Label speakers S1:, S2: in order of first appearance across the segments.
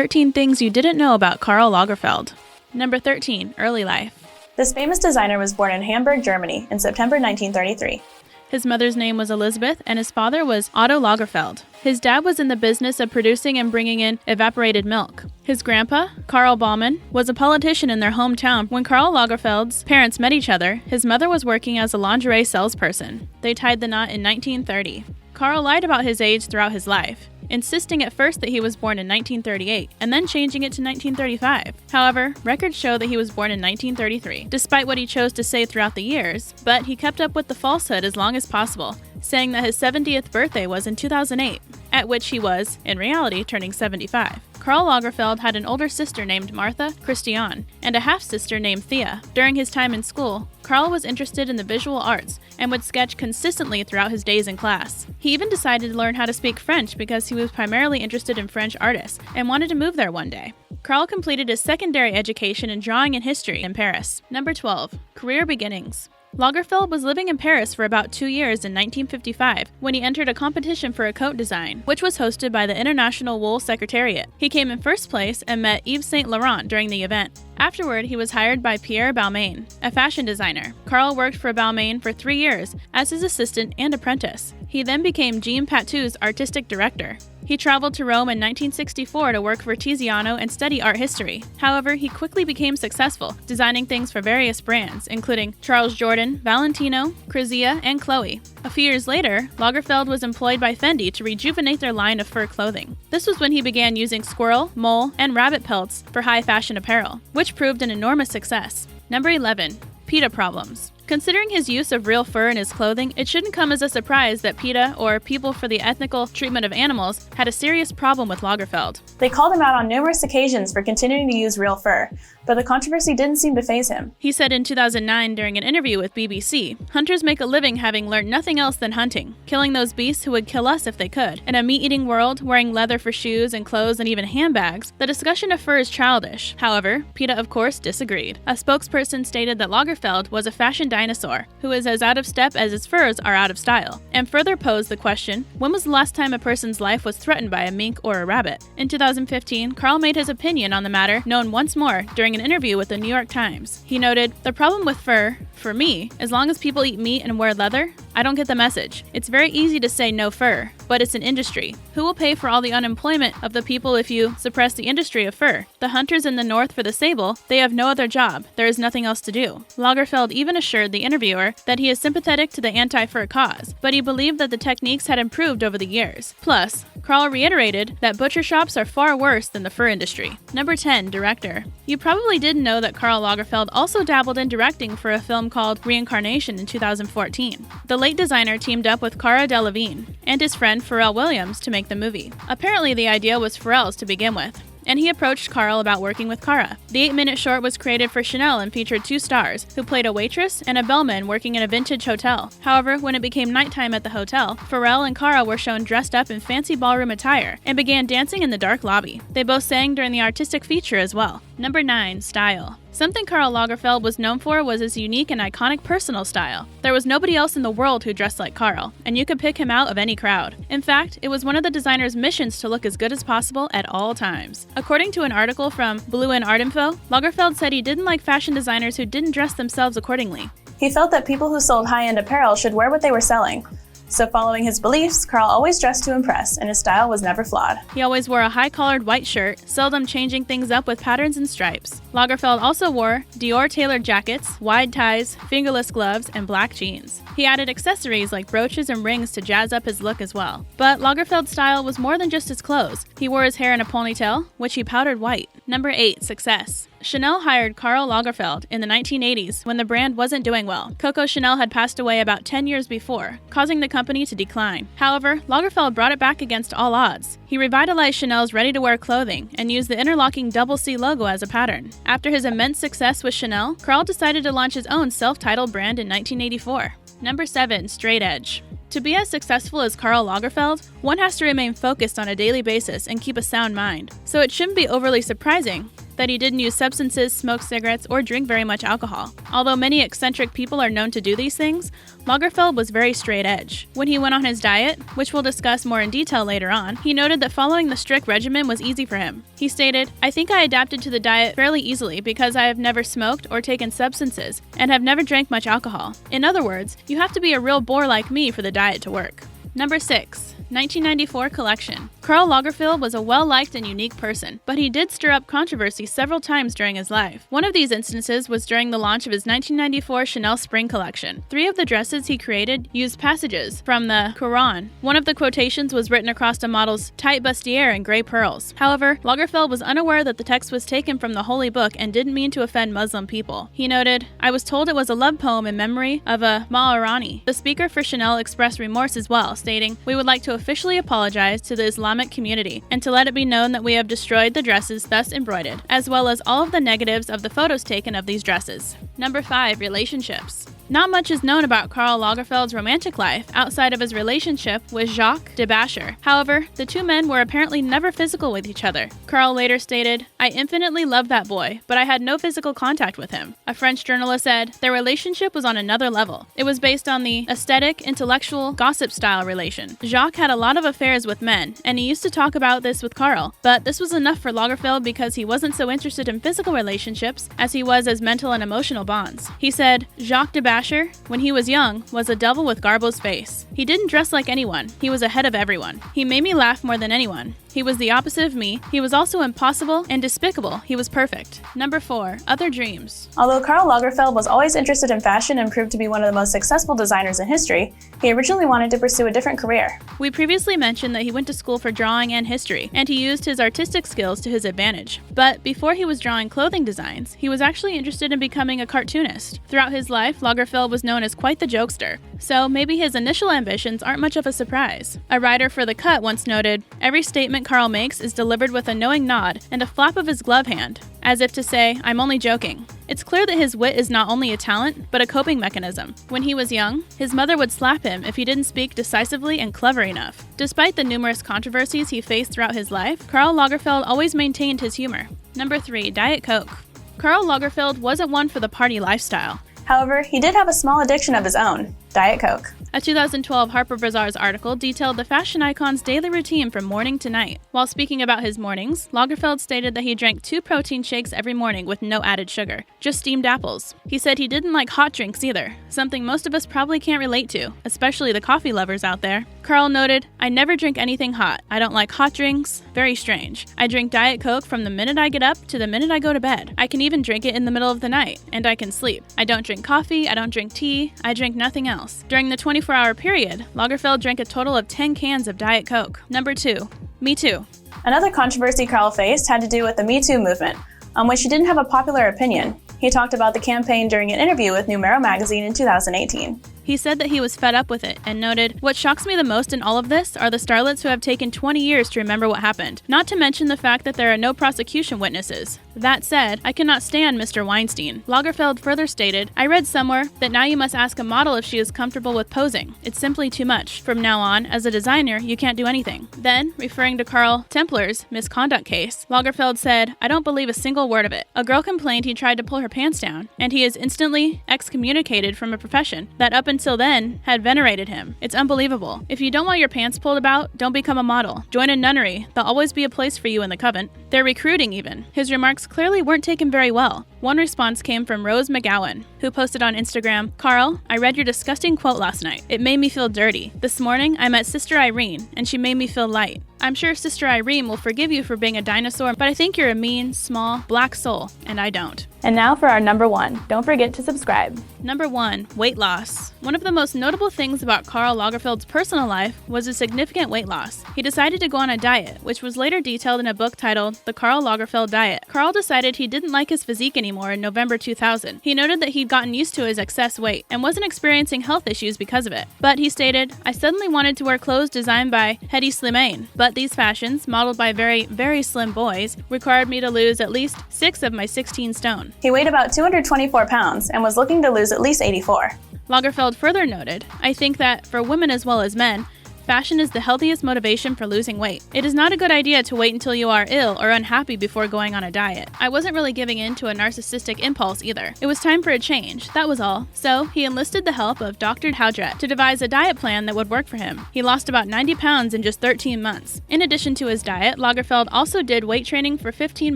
S1: 13 things you didn't know about Karl Lagerfeld. Number 13. Early life.
S2: This famous designer was born in Hamburg, Germany in September 1933.
S1: His mother's name was Elizabeth, and his father was Otto Lagerfeld. His dad was in the business of producing and bringing in evaporated milk. His grandpa, Karl Baumann, was a politician in their hometown. When Karl Lagerfeld's parents met each other, his mother was working as a lingerie salesperson. They tied the knot in 1930. Karl lied about his age throughout his life, insisting at first that he was born in 1938, and then changing it to 1935. However, records show that he was born in 1933, despite what he chose to say throughout the years, but he kept up with the falsehood as long as possible, saying that his 70th birthday was in 2008, at which he was, in reality, turning 75. Karl Lagerfeld had an older sister named Martha Christiane and a half-sister named Thea. During his time in school, Karl was interested in the visual arts and would sketch consistently throughout his days in class. He even decided to learn how to speak French because he was primarily interested in French artists and wanted to move there one day. Karl completed his secondary education in drawing and history in Paris. Number 12. Career beginnings. Lagerfeld was living in Paris for about 2 years in 1955 when he entered a competition for a coat design, which was hosted by the International Wool Secretariat. He came in first place and met Yves Saint Laurent during the event. Afterward, he was hired by Pierre Balmain, a fashion designer. Karl worked for Balmain for 3 years as his assistant and apprentice. He then became Jean Patou's artistic director. He traveled to Rome in 1964 to work for Tiziano and study art history. However, he quickly became successful, designing things for various brands, including Charles Jourdan, Valentino, Crizia, and Chloe. A few years later, Lagerfeld was employed by Fendi to rejuvenate their line of fur clothing. This was when he began using squirrel, mole, and rabbit pelts for high fashion apparel, which proved an enormous success. Number 11. PETA problems. Considering his use of real fur in his clothing, it shouldn't come as a surprise that PETA, or People for the Ethical Treatment of Animals, had a serious problem with Lagerfeld.
S2: They called him out on numerous occasions for continuing to use real fur, but the controversy didn't seem to faze him.
S1: He said in 2009 during an interview with BBC, "Hunters make a living having learned nothing else than hunting, killing those beasts who would kill us if they could. In a meat-eating world, wearing leather for shoes and clothes and even handbags, the discussion of fur is childish." However, PETA of course disagreed. A spokesperson stated that Lagerfeld was a fashion dinosaur, who is as out of step as his furs are out of style, and further posed the question, when was the last time a person's life was threatened by a mink or a rabbit? In 2015, Karl made his opinion on the matter known once more during an interview with the New York Times. He noted, "The problem with fur, for me, as long as people eat meat and wear leather, I don't get the message. It's very easy to say no fur, but it's an industry. Who will pay for all the unemployment of the people if you suppress the industry of fur? The hunters in the north for the sable, they have no other job. There is nothing else to do." Lagerfeld even assured the interviewer that he is sympathetic to the anti-fur cause, but he believed that the techniques had improved over the years. Plus, Karl reiterated that butcher shops are far worse than the fur industry. Number 10. Director. You probably didn't know that Karl Lagerfeld also dabbled in directing for a film called Reincarnation in 2014. The late designer teamed up with Cara Delevingne and his friend Pharrell Williams to make the movie. Apparently the idea was Pharrell's to begin with, and he approached Karl about working with Cara. The 8-minute short was created for Chanel and featured 2 stars, who played a waitress and a bellman working in a vintage hotel. However, when it became nighttime at the hotel, Pharrell and Cara were shown dressed up in fancy ballroom attire and began dancing in the dark lobby. They both sang during the artistic feature as well. Number 9. Style. Something Karl Lagerfeld was known for was his unique and iconic personal style. There was nobody else in the world who dressed like Karl, and you could pick him out of any crowd. In fact, it was one of the designer's missions to look as good as possible at all times. According to an article from Blue and Art Info, Lagerfeld said he didn't like fashion designers who didn't dress themselves accordingly.
S2: He felt that people who sold high-end apparel should wear what they were selling. So following his beliefs, Karl always dressed to impress, and his style was never flawed.
S1: He always wore a high-collared white shirt, seldom changing things up with patterns and stripes. Lagerfeld also wore Dior tailored jackets, wide ties, fingerless gloves, and black jeans. He added accessories like brooches and rings to jazz up his look as well. But Lagerfeld's style was more than just his clothes. He wore his hair in a ponytail, which he powdered white. Number 8. Success. Chanel hired Karl Lagerfeld in the 1980s when the brand wasn't doing well. Coco Chanel had passed away about 10 years before, causing the company to decline. However, Lagerfeld brought it back against all odds. He revitalized Chanel's ready-to-wear clothing and used the interlocking double C logo as a pattern. After his immense success with Chanel, Karl decided to launch his own self-titled brand in 1984. Number 7. Straight edge. To be as successful as Karl Lagerfeld, one has to remain focused on a daily basis and keep a sound mind. So it shouldn't be overly surprising that he didn't use substances, smoke cigarettes, or drink very much alcohol. Although many eccentric people are known to do these things, Lagerfeld was very straight edge. When he went on his diet, which we'll discuss more in detail later on, he noted that following the strict regimen was easy for him. He stated, "I think I adapted to the diet fairly easily because I have never smoked or taken substances and have never drank much alcohol. In other words, you have to be a real bore like me for the diet to work." Number 6. 1994 collection. Karl Lagerfeld was a well-liked and unique person, but he did stir up controversy several times during his life. One of these instances was during the launch of his 1994 Chanel Spring collection. 3 of the dresses he created used passages from the Quran. One of the quotations was written across a model's tight bustier in gray pearls. However, Lagerfeld was unaware that the text was taken from the Holy Book and didn't mean to offend Muslim people. He noted, "I was told it was a love poem in memory of a Ma'arani." The speaker for Chanel expressed remorse as well, stating, "We would like to officially apologize to the Islamic community and to let it be known that we have destroyed the dresses thus embroidered, as well as all of the negatives of the photos taken of these dresses." Number 5. Relationships. Not much is known about Karl Lagerfeld's romantic life outside of his relationship with Jacques de Bacher. However, the 2 men were apparently never physical with each other. Karl later stated, "I infinitely loved that boy, but I had no physical contact with him." A French journalist said, "Their relationship was on another level. It was based on the aesthetic, intellectual, gossip-style relation. Jacques had a lot of affairs with men, and he used to talk about this with Karl, but this was enough for Lagerfeld because he wasn't so interested in physical relationships as he was as mental and emotional bonds." He said, "Jacques de Bacher, when he was young, was a devil with Garbo's face. He didn't dress like anyone. He was ahead of everyone. He made me laugh more than anyone. He was the opposite of me. He was also impossible and despicable. He was perfect." Number 4. Other dreams.
S2: Although Karl Lagerfeld was always interested in fashion and proved to be one of the most successful designers in history, he originally wanted to pursue a different career.
S1: We previously mentioned that he went to school for drawing and history, and he used his artistic skills to his advantage. But before he was drawing clothing designs, he was actually interested in becoming a cartoonist. Throughout his life, Lagerfeld was known as quite the jokester, so maybe his initial ambitions aren't much of a surprise. A writer for The Cut once noted, "Every statement Karl makes is delivered with a knowing nod and a flap of his glove hand, as if to say, 'I'm only joking.'" It's clear that his wit is not only a talent, but a coping mechanism. When he was young, his mother would slap him if he didn't speak decisively and clever enough. Despite the numerous controversies he faced throughout his life, Karl Lagerfeld always maintained his humor. Number 3. Diet Coke. Karl Lagerfeld wasn't one for the party lifestyle.
S2: However, he did have a small addiction of his own, Diet Coke.
S1: A 2012 Harper Bazaar's article detailed the fashion icon's daily routine from morning to night. While speaking about his mornings, Lagerfeld stated that he drank 2 protein shakes every morning with no added sugar, just steamed apples. He said he didn't like hot drinks either, something most of us probably can't relate to, especially the coffee lovers out there. Karl noted, "I never drink anything hot. I don't like hot drinks. Very strange. I drink Diet Coke from the minute I get up to the minute I go to bed. I can even drink it in the middle of the night, and I can sleep. I don't drink coffee, I don't drink tea, I drink nothing else." During the 24-hour period, Lagerfeld drank a total of 10 cans of Diet Coke. Number 2. Me Too.
S2: Another controversy Karl faced had to do with the Me Too movement, on which he didn't have a popular opinion. He talked about the campaign during an interview with Numero magazine in 2018.
S1: He said that he was fed up with it and noted, "What shocks me the most in all of this are the starlets who have taken 20 years to remember what happened, not to mention the fact that there are no prosecution witnesses. That said, I cannot stand Mr. Weinstein." Lagerfeld further stated, "I read somewhere that now you must ask a model if she is comfortable with posing. It's simply too much. From now on, as a designer, you can't do anything." Then, referring to Karl Templer's misconduct case, Lagerfeld said, "I don't believe a single word of it. A girl complained he tried to pull her pants down, and he is instantly excommunicated from a profession that up until then had venerated him. It's unbelievable. If you don't want your pants pulled about, don't become a model. Join a nunnery. There'll always be a place for you in the convent. They're recruiting even." His remarks clearly weren't taken very well. One response came from Rose McGowan, who posted on Instagram, "Karl, I read your disgusting quote last night. It made me feel dirty. This morning, I met Sister Irene, and she made me feel light. I'm sure Sister Irene will forgive you for being a dinosaur, but I think you're a mean, small, black soul, and I don't."
S2: And now for our number 1. Don't forget to subscribe.
S1: Number 1. Weight loss. One of the most notable things about Karl Lagerfeld's personal life was his significant weight loss. He decided to go on a diet, which was later detailed in a book titled The Karl Lagerfeld Diet. Karl decided he didn't like his physique anymore in November 2000. He noted that he'd gotten used to his excess weight and wasn't experiencing health issues because of it. But he stated, "I suddenly wanted to wear clothes designed by Hedi Slimane, but these fashions, modeled by very, very slim boys, required me to lose at least 6 of my 16 stone.
S2: He weighed about 224 pounds and was looking to lose at least 84.
S1: Lagerfeld further noted, "I think that, for women as well as men, fashion is the healthiest motivation for losing weight. It is not a good idea to wait until you are ill or unhappy before going on a diet. I wasn't really giving in to a narcissistic impulse either. It was time for a change, that was all. So, he enlisted the help of Dr. Houdret to devise a diet plan that would work for him. He lost about 90 pounds in just 13 months. In addition to his diet, Lagerfeld also did weight training for 15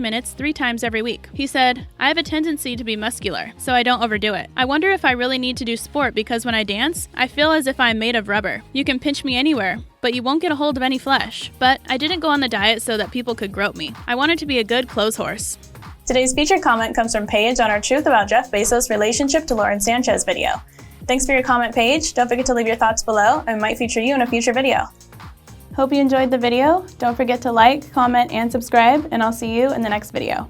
S1: minutes 3 times every week. He said, "I have a tendency to be muscular, so I don't overdo it. I wonder if I really need to do sport because when I dance, I feel as if I'm made of rubber. You can pinch me anywhere, but you won't get a hold of any flesh." But I didn't go on the diet so that people could grope me. I wanted to be a good clothes horse.
S2: Today's featured comment comes from Paige on our Truth About Jeff Bezos' relationship to Lauren Sanchez video. Thanks for your comment, Paige. Don't forget to leave your thoughts below, and we might feature you in a future video. Hope you enjoyed the video. Don't forget to like, comment, and subscribe, and I'll see you in the next video.